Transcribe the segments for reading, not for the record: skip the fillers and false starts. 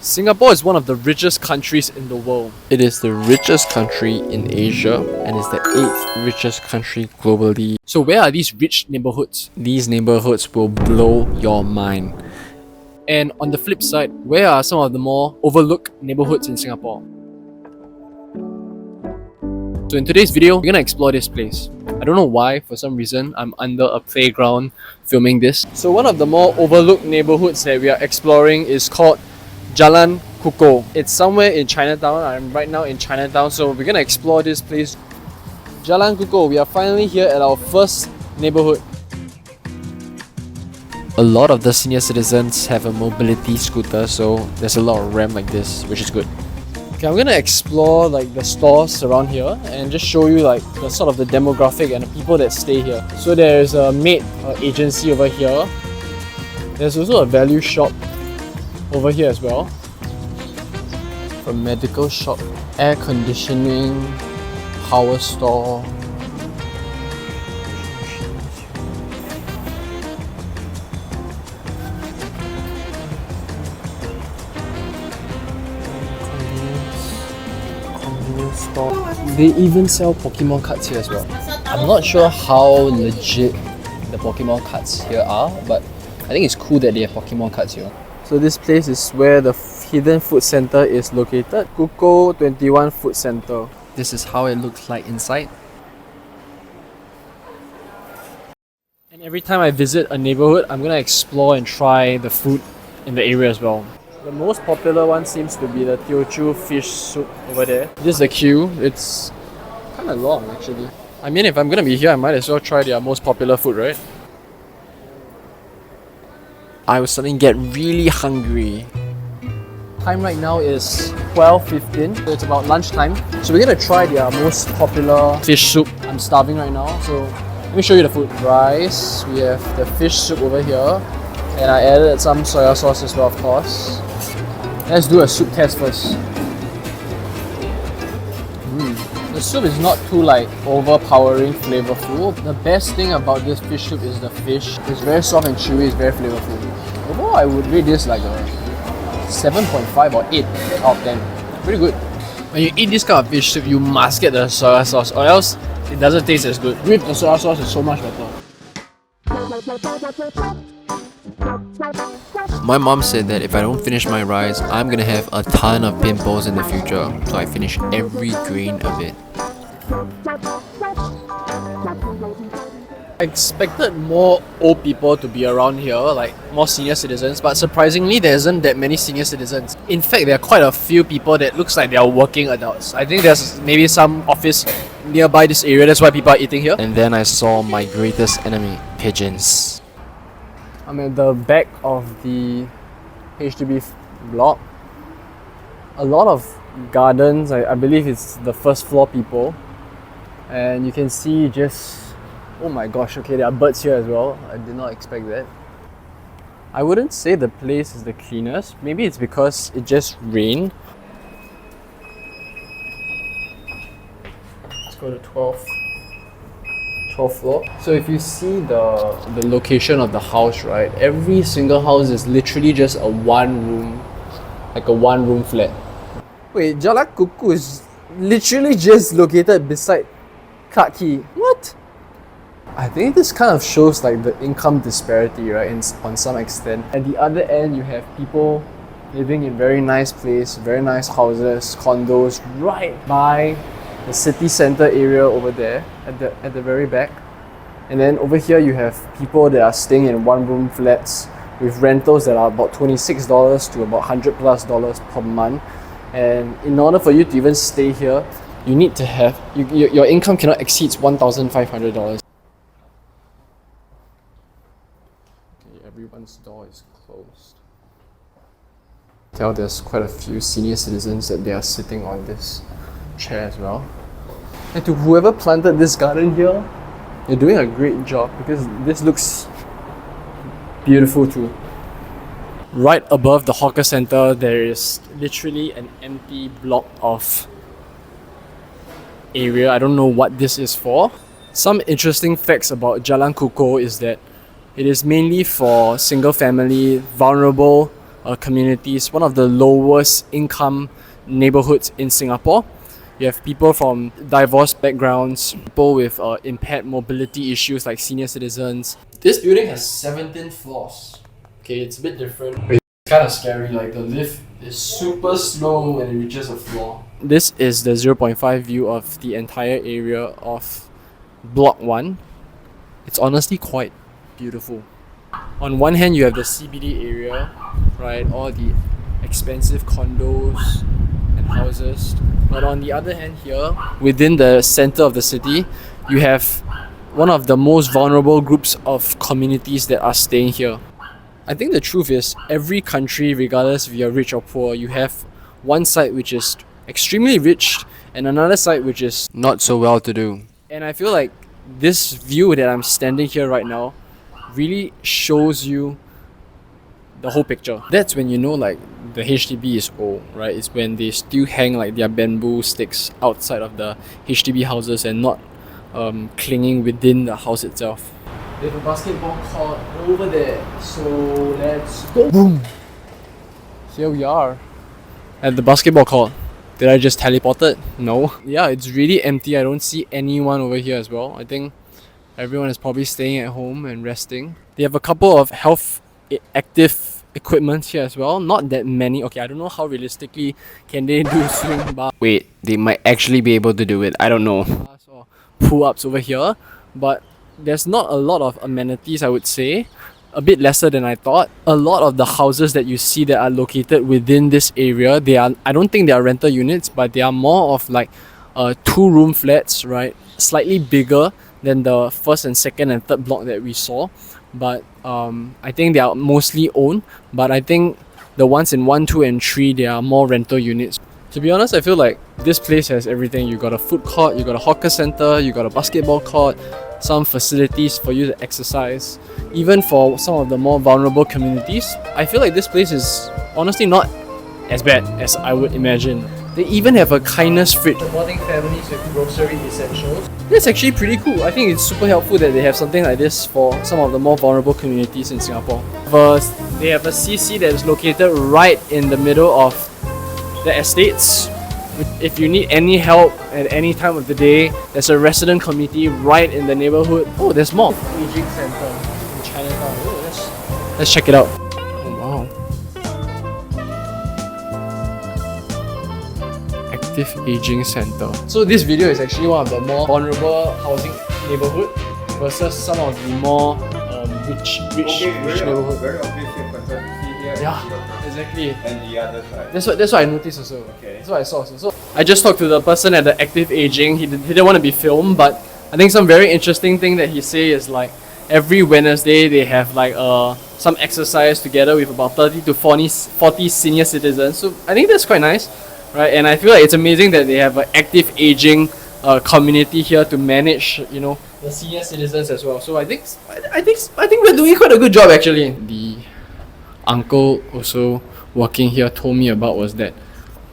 Singapore is one of the richest countries in the world. It is the richest country in Asia and is the 8th richest country globally. So where are these rich neighborhoods? These neighborhoods will blow your mind. And on the flip side, where are some of the more overlooked neighborhoods in Singapore? So in today's video, we're gonna explore this place. I don't know why, for some reason, I'm under a playground filming this. So one of the more overlooked neighborhoods that we are exploring is called Jalan Kukoh. It's somewhere in Chinatown. I'm right now in Chinatown, so we're gonna explore this place. Jalan Kukoh, we are finally here at our first neighborhood. A lot of the senior citizens have a mobility scooter, so there's a lot of ramp like this, which is good. Okay, I'm gonna explore like the stores around here and just show you like the sort of the demographic and the people that stay here. So there's a maid agency over here. There's also a value shop over here as well. A medical shop, air conditioning, power store. Convenience store. They even sell Pokemon cards here as well. I'm not sure how legit the Pokemon cards here are, but I think it's cool that they have Pokemon cards here. So this place is where the hidden food center is located. Kukoh 21 Food Center. This is how it looks like inside. And every time I visit a neighborhood, I'm gonna explore and try the food in the area as well. The most popular one seems to be the Teochew fish soup over there. This is the queue. It's kind of long actually. I mean, if I'm gonna be here, I might as well try their most popular food, right? I was starting to get really hungry. Time right now is 12:15, so it's about lunchtime. So we're gonna try their most popular fish soup. I'm starving right now, so let me show you the food. Rice, we have the fish soup over here, and I added some soya sauce as well, of course. Let's do a soup test first. The soup is not too like overpowering flavorful. The best thing about this fish soup is the fish. It's very soft and chewy, it's very flavorful. Overall, I would rate this like a 7.5 or 8 out of 10. Pretty good. When you eat this kind of fish soup, you must get the soya sauce or else it doesn't taste as good. With the soya sauce, it's so much better. My mom said that if I don't finish my rice, I'm gonna have a ton of pimples in the future, so I finish every grain of it. I expected more old people to be around here, like more senior citizens, but surprisingly there isn't that many senior citizens. In fact, there are quite a few people that looks like they are working adults. I think there's maybe some office nearby this area, that's why people are eating here. And then I saw my greatest enemy, pigeons. I'm at the back of the HDB block. A lot of gardens, I believe it's the first floor people. And you can see just, oh my gosh, okay, there are birds here as well. I did not expect that. I wouldn't say the place is the cleanest. Maybe it's because it just rained. Let's go to 12th floor. So if you see the location of the house, right, every single house is literally just a one room flat. Wait, Jalan Kukoh is literally just located beside Clarke Quay. What? I think this kind of shows like the income disparity, right, on some extent. At the other end, you have people living in very nice place, very nice houses, condos, right by the city center area over there at the very back. And then over here you have people that are staying in one room flats with rentals that are about $26 to about $100+ per month. And in order for you to even stay here, you need to have your income cannot exceed $1,500. Okay, everyone's door is closed. Tell there's quite a few senior citizens that they are sitting on this chair as well. And to whoever planted this garden here, you're doing a great job because this looks beautiful too. Right above the hawker center, there is literally an empty block of area. I don't know what this is for. Some interesting facts about Jalan Kukoh is that it is mainly for single family, vulnerable communities, one of the lowest income neighborhoods in Singapore. You have people from diverse backgrounds, people with impaired mobility issues like senior citizens. This building has 17 floors. Okay, it's a bit different. It's kind of scary, like the lift is super slow when it reaches a floor. This is the 0.5 view of the entire area of Block 1. It's honestly quite beautiful. On one hand, you have the CBD area, right? All the expensive condos and houses. But on the other hand here, within the center of the city, you have one of the most vulnerable groups of communities that are staying here. I think the truth is, every country, regardless if you're rich or poor, you have one side which is extremely rich and another side which is Not so well to do. And I feel like this view that I'm standing here right now really shows you the whole picture. That's when you know like the HDB is old, right? It's when they still hang like their bamboo sticks outside of the HDB houses and not clinging within the house itself. They have a basketball court over there, so let's go. Boom! Here we are at the basketball court. Did I just teleport it? No. Yeah, it's really empty. I don't see anyone over here as well. I think everyone is probably staying at home and resting. They have a couple of health active equipment here as well. Not that many. Okay, I don't know how realistically can they do swing bars Wait, they might actually be able to do it. I don't know. or pull-ups over here, but there's not a lot of amenities, I would say. A bit lesser than I thought. A lot of the houses that you see that are located within this area, I don't think they are rental units, but they are more of like 2-room flats, right? Slightly bigger than the first and second and third block that we saw. But I think they are mostly owned. But I think the ones in 1, 2 and 3, they are more rental units. To be honest, I feel like this place has everything. You got a food court, you got a hawker center, you got a basketball court, some facilities for you to exercise. Even for some of the more vulnerable communities, I feel like this place is honestly not as bad as I would imagine. They even have a kindness fridge, supporting families with grocery essentials. That's actually pretty cool. I think it's super helpful that they have something like this for some of the more vulnerable communities in Singapore. First, they have a CC that is located right in the middle of the estates. If you need any help at any time of the day, there's a resident committee right in the neighborhood. Oh, there's more. Aging Center in Chinatown. Oh, let's check it out. Oh, wow. Active Aging Center. So this video is actually one of the more vulnerable housing neighborhood versus some of the more rich neighborhood. Very obvious difference. See here. Yeah, exactly. And the other side. That's what I noticed also. Okay. That's what I saw also. So I just talked to the person at the Active Aging. He didn't want to be filmed, but I think some very interesting thing that he say is like every Wednesday they have like some exercise together with about 30 to 40 senior citizens. So I think that's quite nice, right? And I feel like it's amazing that they have an active aging community here to manage, you know, the senior citizens as well. So I think we're doing quite a good job actually. The uncle also working here told me about was that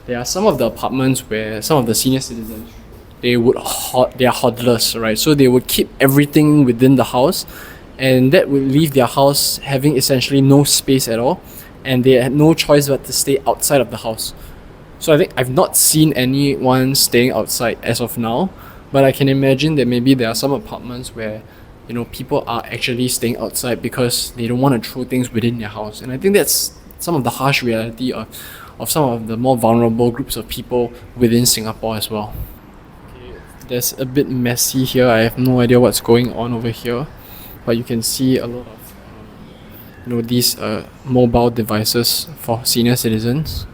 there are some of the apartments where some of the senior citizens, they are hodlers, right? So they would keep everything within the house, and that would leave their house having essentially no space at all, and they had no choice but to stay outside of the house. So I think I've not seen anyone staying outside as of now, but I can imagine that maybe there are some apartments where, you know, people are actually staying outside because they don't want to throw things within their house. And I think that's some of the harsh reality of some of the more vulnerable groups of people within Singapore as well. Okay, there's a bit messy here. I have no idea what's going on over here, but you can see a lot of these mobile devices for senior citizens.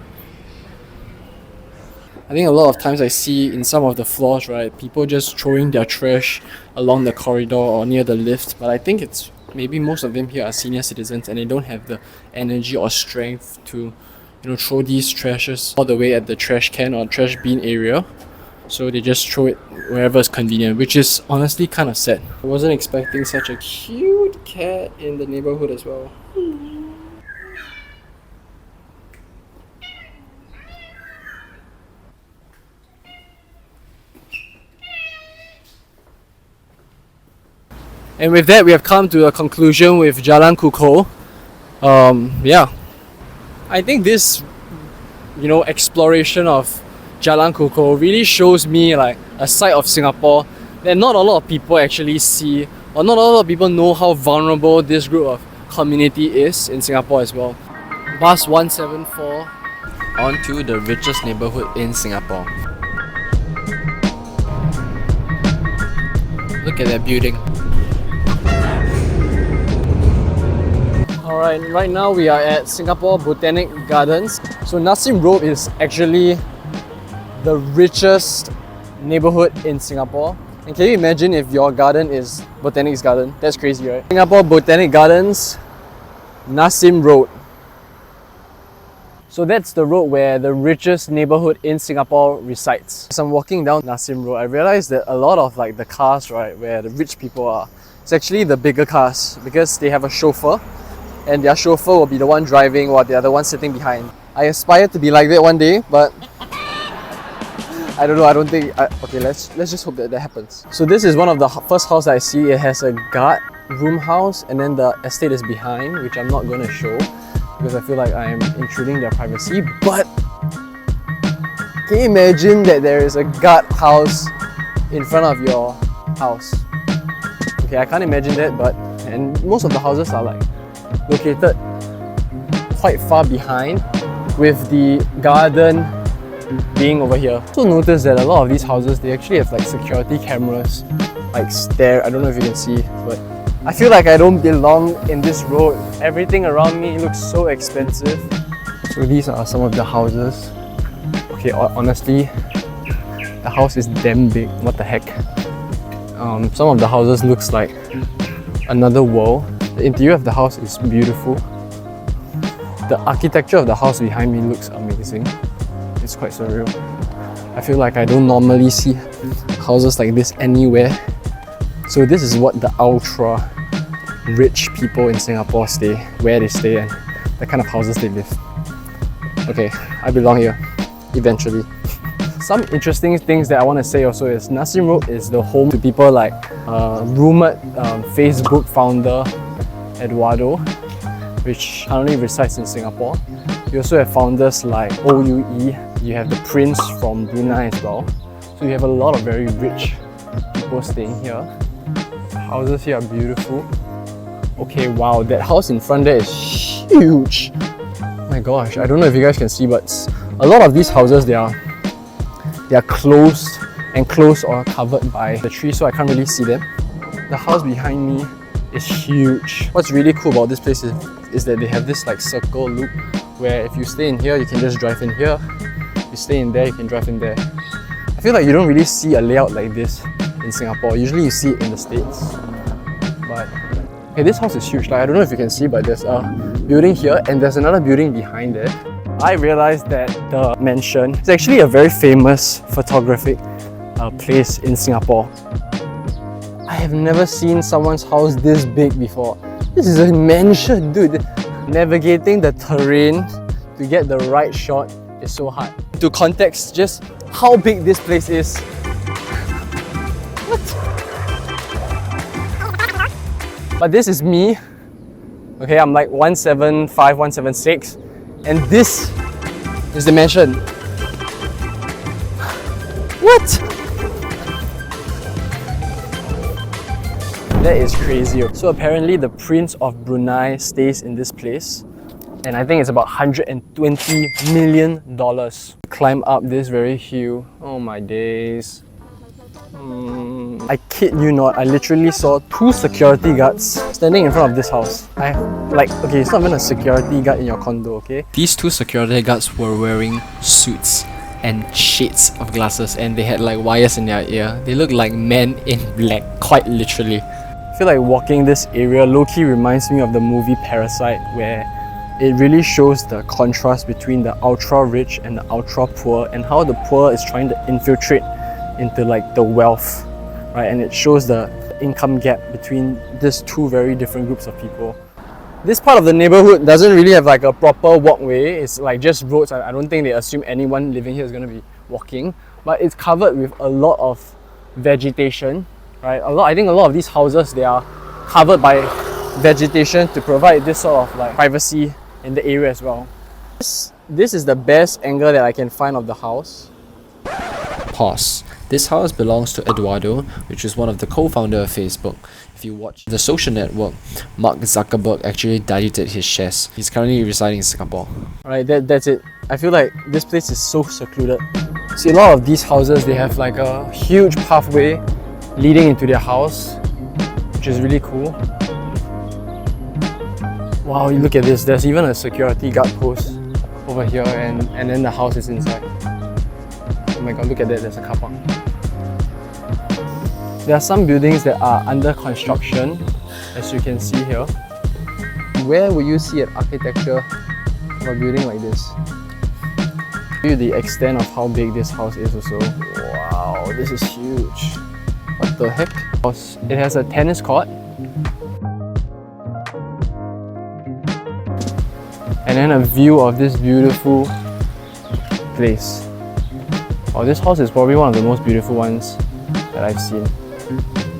I think a lot of times I see in some of the floors, right, people just throwing their trash along the corridor or near the lift, but I think it's maybe most of them here are senior citizens and they don't have the energy or strength to throw these trashes all the way at the trash can or trash bin area. So they just throw it wherever it's convenient, which is honestly kind of sad. I wasn't expecting such a cute cat in the neighborhood as well. And with that, we have come to a conclusion with Jalan Kukoh. Yeah. I think this, exploration of Jalan Kukoh really shows me like a side of Singapore that not a lot of people actually see, or not a lot of people know how vulnerable this group of community is in Singapore as well. Bus 174. On to the richest neighborhood in Singapore. Look at that building. Alright, right now we are at Singapore Botanic Gardens. So Nassim Road is actually the richest neighborhood in Singapore. And can you imagine if your garden is Botanics Garden? That's crazy, right? Singapore Botanic Gardens, Nassim Road. So that's the road where the richest neighborhood in Singapore resides. As I'm walking down Nassim Road, I realized that a lot of like the cars, right, where the rich people are, it's actually the bigger cars because they have a chauffeur, and their chauffeur will be the one driving while the other one sitting behind. I aspire to be like that one day, but I don't know, I don't think... okay, let's just hope that happens. So this is one of the first houses I see. It has a guard room house, and then the estate is behind, which I'm not going to show because I feel like I am intruding their privacy. But can you imagine that there is a guard house in front of your house? Okay, I can't imagine that, but... And most of the houses are like located quite far behind, with the garden being over here. Also notice that a lot of these houses, they actually have like security cameras, like I don't know if you can see, but I feel like I don't belong in this road. Everything around me looks so expensive. So these are some of the houses. Okay, honestly, the house is damn big. What the heck? Some of the houses looks like another world. The interior of the house is beautiful. The architecture of the house behind me looks amazing. It's quite surreal. I feel like I don't normally see houses like this anywhere. So this is what the ultra rich people in Singapore stay, where they stay, and the kind of houses they live. Okay, I belong here, eventually. Some interesting things that I want to say also is Nassim Road is the home to people like rumoured Facebook founder Eduardo, which currently resides in Singapore. You also have founders like OUE, you have the Prince from Brunei as well. So you have a lot of very rich people staying here. The houses here are beautiful. Okay, wow, that house in front there is huge. Oh my gosh, I don't know if you guys can see, but a lot of these houses, they are closed or covered by the trees, so I can't really see them. The house behind me is huge. What's really cool about this place is that they have this like circle loop where if you stay in here, you can just drive in here. If you stay in there, you can drive in there. I feel like you don't really see a layout like this in Singapore. Usually you see it in the States. But okay, this house is huge. Like, I don't know if you can see, but there's a building here and there's another building behind it. I realized that the mansion is actually a very famous photographic place in Singapore. I have never seen someone's house this big before. This is a mansion, dude. Navigating the terrain to get the right shot is so hard. To context just how big this place is. What? But this is me. Okay, I'm like 175, 176. And this is the mansion. What? That is crazy. So apparently the Prince of Brunei stays in this place, and I think it's about $120 million. Climb up this very hill. Oh my days. I kid you not, I literally saw 2 security guards standing in front of this house. Okay, it's not even a security guard in your condo, okay? These 2 security guards were wearing suits and shades of glasses, and they had like wires in their ear. They looked like men in black, quite literally. I feel like walking this area low-key reminds me of the movie Parasite, where it really shows the contrast between the ultra-rich and the ultra-poor, and how the poor is trying to infiltrate into like the wealth, right? And it shows the income gap between these 2 very different groups of people. This part of the neighborhood doesn't really have like a proper walkway. It's like just roads. I don't think they assume anyone living here is going to be walking, but it's covered with a lot of vegetation, right? I think a lot of these houses, they are covered by vegetation to provide this sort of like privacy in the area as well. This is the best angle that I can find of the house. Pause. This house belongs to Eduardo, which is one of the co-founder of Facebook. If you watch The Social Network, Mark Zuckerberg actually diluted his shares. He's currently residing in Singapore. Alright, that's it. I feel like this place is so secluded. See, a lot of these houses, they have like a huge pathway leading into their house, which is really cool. Wow, you look at this. There's even a security guard post over here, and then the house is inside. Oh my god, look at that, there's a car park. There are some buildings that are under construction, as you can see here. Where will you see an architecture of a building like this? Show you the extent of how big this house is also. Wow, this is huge. What the heck? It has a tennis court. And then a view of this beautiful place. Oh, this house is probably one of the most beautiful ones that I've seen.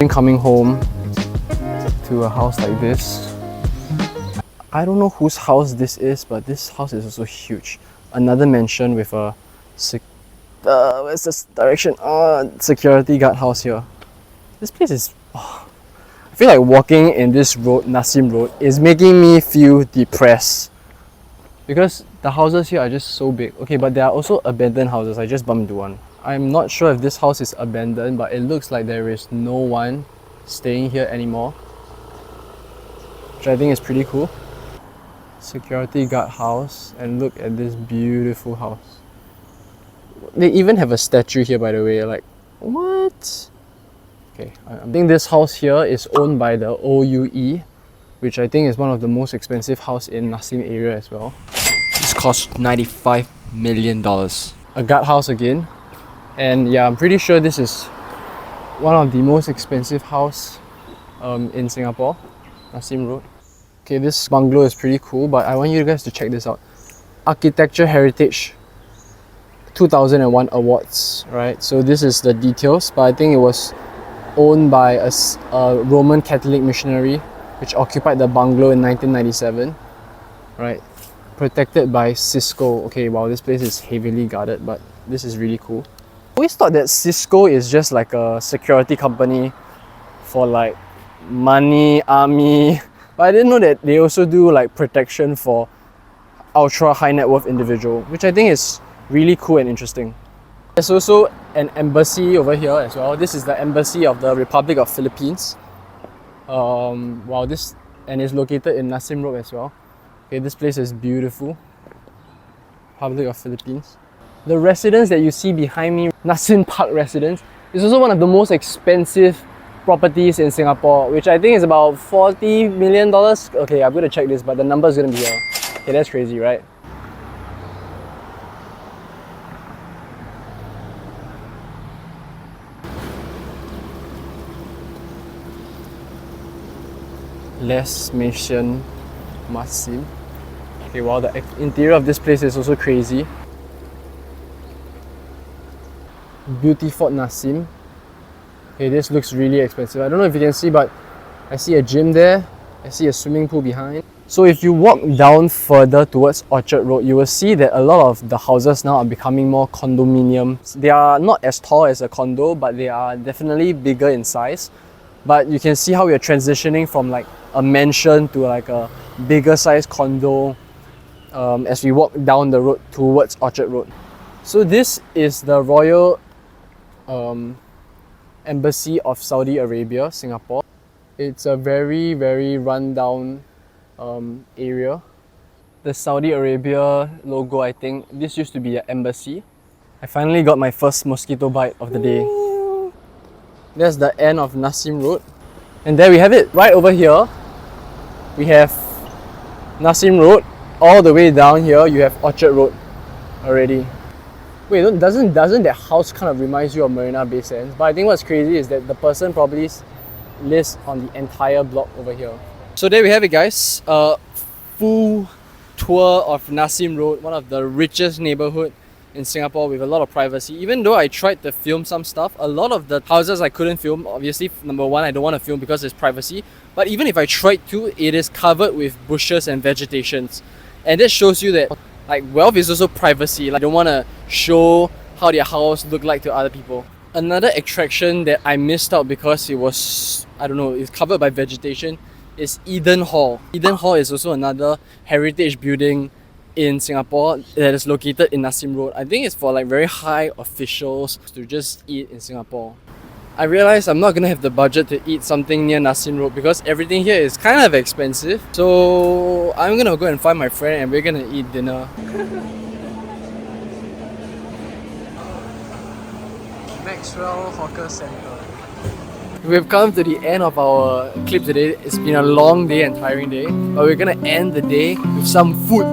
Coming home to a house like this. I don't know whose house this is, but this house is also huge. Another mansion with a where's this direction? Security guard house here. This place is... I feel like walking in this road, Nassim Road, is making me feel depressed. Because the houses here are just so big. Okay, but there are also abandoned houses. I just bumped into one. I'm not sure if this house is abandoned, but it looks like there is no one staying here anymore, which I think is pretty cool. Security guard house, and look at this beautiful house. They even have a statue here, by the way. Like, what? Okay, I think this house here is owned by the OUE, which I think is one of the most expensive house in Nassim area as well. This cost $95 million. A guard house again. And yeah, I'm pretty sure this is one of the most expensive house in Singapore, Nassim Road. Okay, this bungalow is pretty cool, but I want you guys to check this out. Architecture Heritage 2001 awards, right? So this is the details, but I think it was owned by a Roman Catholic missionary, which occupied the bungalow in 1997, right? Protected by Cisco. Okay, wow, this place is heavily guarded, but this is really cool. I always thought that Cisco is just like a security company for like money, army, but I didn't know that they also do like protection for ultra high net worth individual, which I think is really cool and interesting. There's also an embassy over here as well. This is the embassy of the Republic of Philippines. Wow, this, and it's located in Nassim Road as well. Okay, this place is beautiful. Republic of Philippines. The residence that you see behind me, Nassim Park Residence, is also one of the most expensive properties in Singapore, which I think is about $40 million. Okay, I'm gonna check this, but the number is gonna be here. Okay, that's crazy, right? Les Maison Nassim. Okay, wow, the interior of this place is also crazy. Beauty Fort Nassim. Okay, this looks really expensive. I don't know if you can see, but I see a gym there. I see a swimming pool behind. So if you walk down further towards Orchard Road, you will see that a lot of the houses now are becoming more condominiums. They are not as tall as a condo, but they are definitely bigger in size. But you can see how we are transitioning from like a mansion to like a bigger size condo as we walk down the road towards Orchard Road. So this is the Royal Embassy of Saudi Arabia, Singapore. It's a very, very rundown area. The Saudi Arabia logo, I think, this used to be an embassy. I finally got my first mosquito bite of the day. That's the end of Nassim Road. And there we have it. Right over here, we have Nassim Road. All the way down here, you have Orchard Road already. Wait, doesn't that house kind of reminds you of Marina Bay Sands? But I think what's crazy is that the person probably lives on the entire block over here. So there we have it, guys. Full tour of Nassim Road, one of the richest neighborhood in Singapore with a lot of privacy. Even though I tried to film some stuff, a lot of the houses I couldn't film. Obviously, number one, I don't want to film because there's privacy. But even if I tried to, it is covered with bushes and vegetations. And that shows you that Like, wealth is also privacy. Like, you don't want to show how their house look like to other people. Another attraction that I missed out because it was, I don't know, it's covered by vegetation, is Eden Hall. Eden Hall is also another heritage building in Singapore that is located in Nassim Road. I think it's for like very high officials to just eat in Singapore. I realized I'm not gonna have the budget to eat something near Nassim Road because everything here is kind of expensive. So I'm gonna go and find my friend and we're gonna eat dinner. Maxwell Hawker Centre. We've come to the end of our clip today. It's been a long day and tiring day, but we're gonna end the day with some food.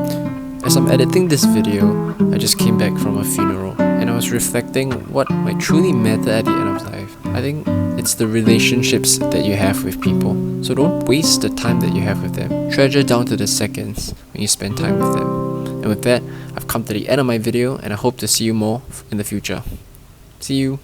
As I'm editing this video, I just came back from a funeral and I was reflecting what might truly matter at the end of life. I think it's the relationships that you have with people. So don't waste the time that you have with them. Treasure down to the seconds when you spend time with them. And with that, I've come to the end of my video and I hope to see you more in the future. See you.